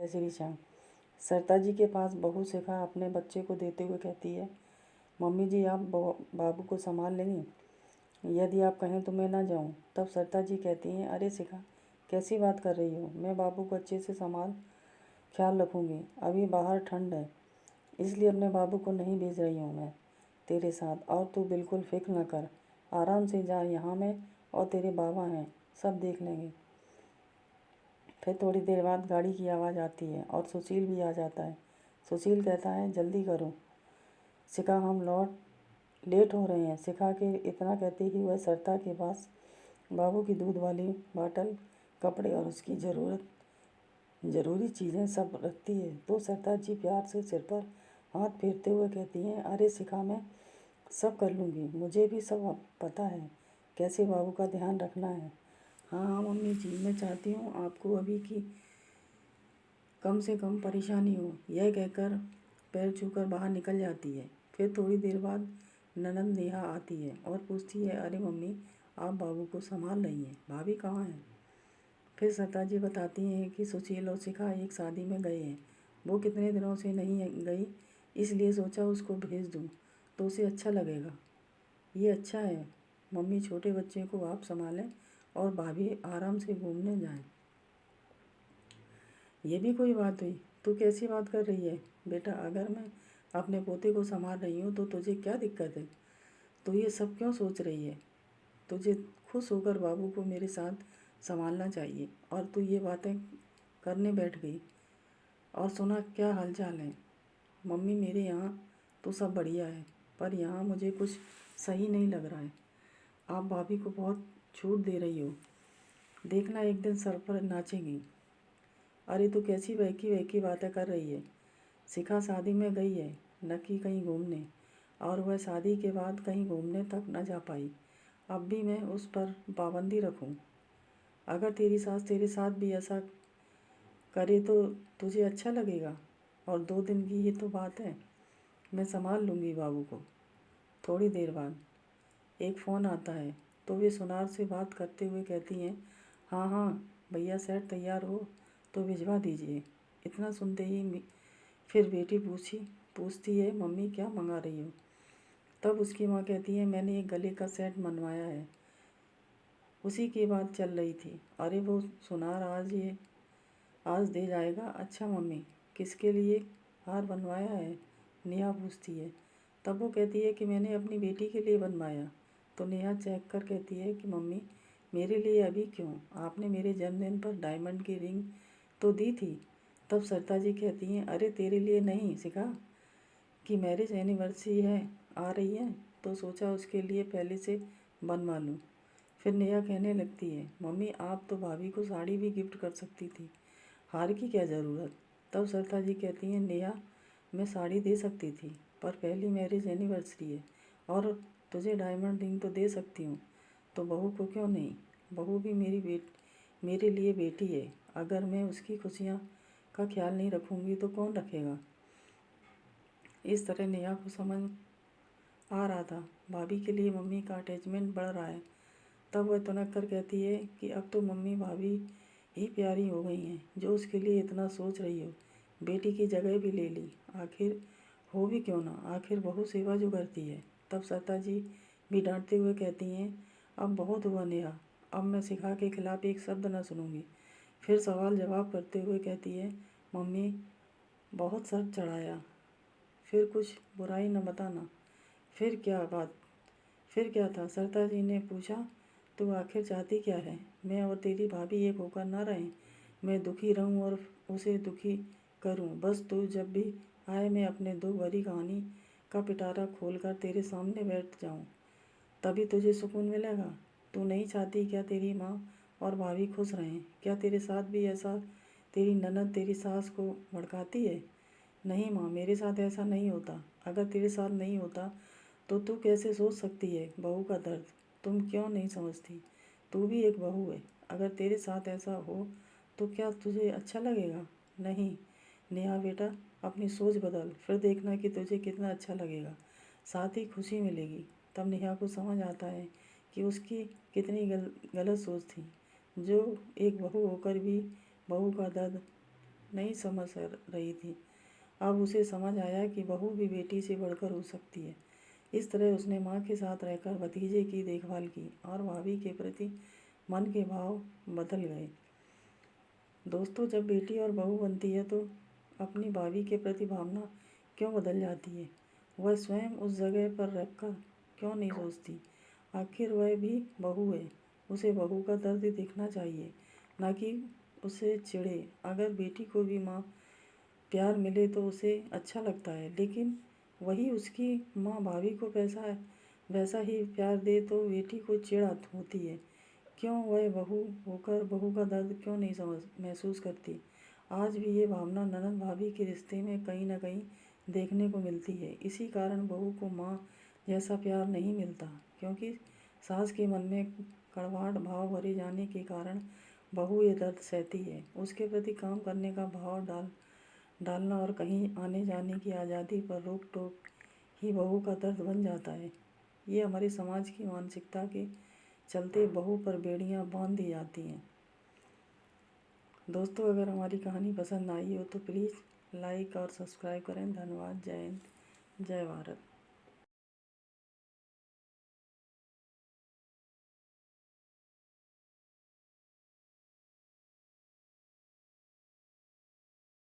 शिरीषा। सरता जी के पास बहू शिखा अपने बच्चे को देते हुए कहती है, मम्मी जी आप बाबू को संभाल लेंगी, यदि आप कहें तो मैं ना जाऊं। तब सरता जी कहती हैं, अरे शिखा कैसी बात कर रही हो, मैं बाबू को अच्छे से ख्याल रखूंगी। अभी बाहर ठंड है इसलिए अपने बाबू को नहीं भेज रही हूँ मैं तेरे साथ, और तू बिल्कुल फिक्र न कर, आराम से जा, यहाँ मैं और तेरे बाबा हैं, सब देख लेंगे। फिर थोड़ी देर बाद गाड़ी की आवाज़ आती है और सुशील भी आ जाता है। सुशील कहता है, जल्दी करो शिखा, हम लेट हो रहे हैं। शिखा के इतना कहते ही वह सरता के पास बाबू की दूध वाली बाटल, कपड़े और उसकी ज़रूरी चीज़ें सब रखती है। तो सरता जी प्यार से सिर पर हाथ फेरते हुए कहती हैं, अरे शिखा मैं सब कर लूँगी, मुझे भी सब पता है कैसे बाबू का ध्यान रखना है। हाँ हाँ मम्मी जी, मैं चाहती हूँ आपको अभी की कम से कम परेशानी हो। यह कहकर पैर छूकर बाहर निकल जाती है। फिर थोड़ी देर बाद ननद नेहा आती है और पूछती है, अरे मम्मी आप बाबू को संभाल रही हैं, भाभी कहाँ हैं? फिर सरता जी बताती हैं कि सुशील और शिखा एक शादी में गए हैं, वो कितने दिनों से नहीं गई, इसलिए सोचा उसको भेज दूँ तो उसे अच्छा लगेगा। ये अच्छा है मम्मी, छोटे बच्चे को आप संभालें और भाभी आराम से घूमने जाएं। ये भी कोई बात हुई, तू कैसी बात कर रही है बेटा, अगर मैं अपने पोते को संभाल रही हूँ तो तुझे क्या दिक्कत है? तो ये सब क्यों सोच रही है? तुझे खुश होकर बाबू को मेरे साथ संभालना चाहिए और तू ये बातें करने बैठ गई। और सुना क्या हालचाल है? मम्मी मेरे यहाँ तो सब बढ़िया है, पर यहाँ मुझे कुछ सही नहीं लग रहा है। आप भाभी को बहुत छूट दे रही हो, देखना एक दिन सर पर नाचेगी। अरे तू कैसी वहकी बातें कर रही है? शिखा शादी में गई है न कि कहीं घूमने, और वह शादी के बाद कहीं घूमने तक न जा पाई। अब भी मैं उस पर पाबंदी रखूं? अगर तेरी सास तेरे साथ भी ऐसा करे तो तुझे अच्छा लगेगा? और 2 दिन की ही तो बात है, मैं संभाल लूँगी बाबू को। थोड़ी देर बाद एक फ़ोन आता है तो वे सुनार से बात करते हुए कहती हैं, हाँ हाँ भैया सेट तैयार हो तो भिजवा दीजिए। इतना सुनते ही फिर बेटी पूछती है, मम्मी क्या मंगा रही हो? तब उसकी माँ कहती है, मैंने एक गले का सेट बनवाया है, उसी की बात चल रही थी। अरे वो सुनार आज दे जाएगा? अच्छा मम्मी, किसके लिए हार बनवाया है? नेहा पूछती है। तब वो कहती है कि मैंने अपनी बेटी के लिए बनवाया। तो नेहा चेक कर कहती है कि मम्मी मेरे लिए अभी क्यों, आपने मेरे जन्मदिन पर डायमंड की रिंग तो दी थी। तब सरता जी कहती हैं, अरे तेरे लिए नहीं शिखा, कि मैरिज एनिवर्सरी आ रही है तो सोचा उसके लिए पहले से बनवा लूँ। फिर नेहा कहने लगती है, मम्मी आप तो भाभी को साड़ी भी गिफ्ट कर सकती थी, हार की क्या ज़रूरत? तब सरता जी कहती हैं, नेहा मैं साड़ी दे सकती थी, पर पहली मैरिज एनिवर्सरी है और तुझे डायमंड रिंग तो दे सकती हूँ, तो बहू को क्यों नहीं? बहू भी मेरे लिए बेटी है, अगर मैं उसकी खुशियाँ का ख्याल नहीं रखूँगी तो कौन रखेगा? इस तरह नेहा को समझ आ रहा था, भाभी के लिए मम्मी का अटैचमेंट बढ़ रहा है। तब वह तुनक कर कहती है कि अब तो मम्मी भाभी ही प्यारी हो गई हैं, जो उसके लिए इतना सोच रही हो, बेटी की जगह भी ले ली, आखिर हो भी क्यों ना, आखिर बहू सेवा जो करती है। तब सरता जी भी डांटते हुए कहती हैं, अब बहुत हुआ नेहा, अब मैं शिखा के खिलाफ एक शब्द न सुनूंगी। फिर सवाल जवाब करते हुए कहती है, मम्मी बहुत सर चढ़ाया, फिर कुछ बुराई न बताना। फिर फिर क्या था? सरता जी ने पूछा, तो आखिर चाहती क्या है? मैं और तेरी भाभी एक होकर ना रहें? मैं दुखी रहूं और उसे दुखी करूं? बस तू जब भी आए मैं अपने दुख भरी कहानी का पिटारा खोलकर तेरे सामने बैठ जाऊं, तभी तुझे सुकून मिलेगा। तू नहीं चाहती क्या तेरी माँ और भाभी खुश रहें? क्या तेरे साथ भी ऐसा तेरी ननद तेरी सास को भड़काती है? नहीं माँ, मेरे साथ ऐसा नहीं होता। अगर तेरे साथ नहीं होता तो तू कैसे सोच सकती है बहू का दर्द? तुम क्यों नहीं समझती? तू भी एक बहू है। अगर तेरे साथ ऐसा हो तो क्या तुझे अच्छा लगेगा? नहीं नेहा बेटा, अपनी सोच बदल, फिर देखना कि तुझे कितना अच्छा लगेगा, साथ ही खुशी मिलेगी। तब नेहा को समझ आता है कि उसकी कितनी गलत सोच थी, जो एक बहू होकर भी बहू का दर्द नहीं समझ रही थी। अब उसे समझ आया कि बहू भी बेटी से बढ़कर हो सकती है। इस तरह उसने माँ के साथ रहकर भतीजे की देखभाल की और भाभी के प्रति मन के भाव बदल गए। दोस्तों, जब बेटी और बहू बनती है तो अपनी भाभी के प्रति भावना क्यों बदल जाती है? वह स्वयं उस जगह पर रखकर क्यों नहीं सोचती? आखिर वह भी बहू है, उसे बहू का दर्द दिखना चाहिए, ना कि उसे चिढ़े। अगर बेटी को भी माँ प्यार मिले तो उसे अच्छा लगता है, लेकिन वही उसकी माँ भाभी को वैसा ही प्यार दे तो बेटी को चिढ़ होती है। क्यों वह बहू होकर बहू का दर्द क्यों नहीं महसूस करती? आज भी ये भावना ननद भाभी के रिश्ते में कहीं ना कहीं देखने को मिलती है। इसी कारण बहू को माँ जैसा प्यार नहीं मिलता, क्योंकि सास के मन में कड़वाहट भाव भरे जाने के कारण बहू ये दर्द सहती है। उसके प्रति काम करने का भाव डालना और कहीं आने जाने की आज़ादी पर रोक टोक ही बहू का दर्द बन जाता है। ये हमारे समाज की मानसिकता के चलते बहू पर बेड़ियां बांध दी जाती हैं। दोस्तों, अगर हमारी कहानी पसंद आई हो तो प्लीज़ लाइक और सब्सक्राइब करें। धन्यवाद। जय हिंद, जय भारत।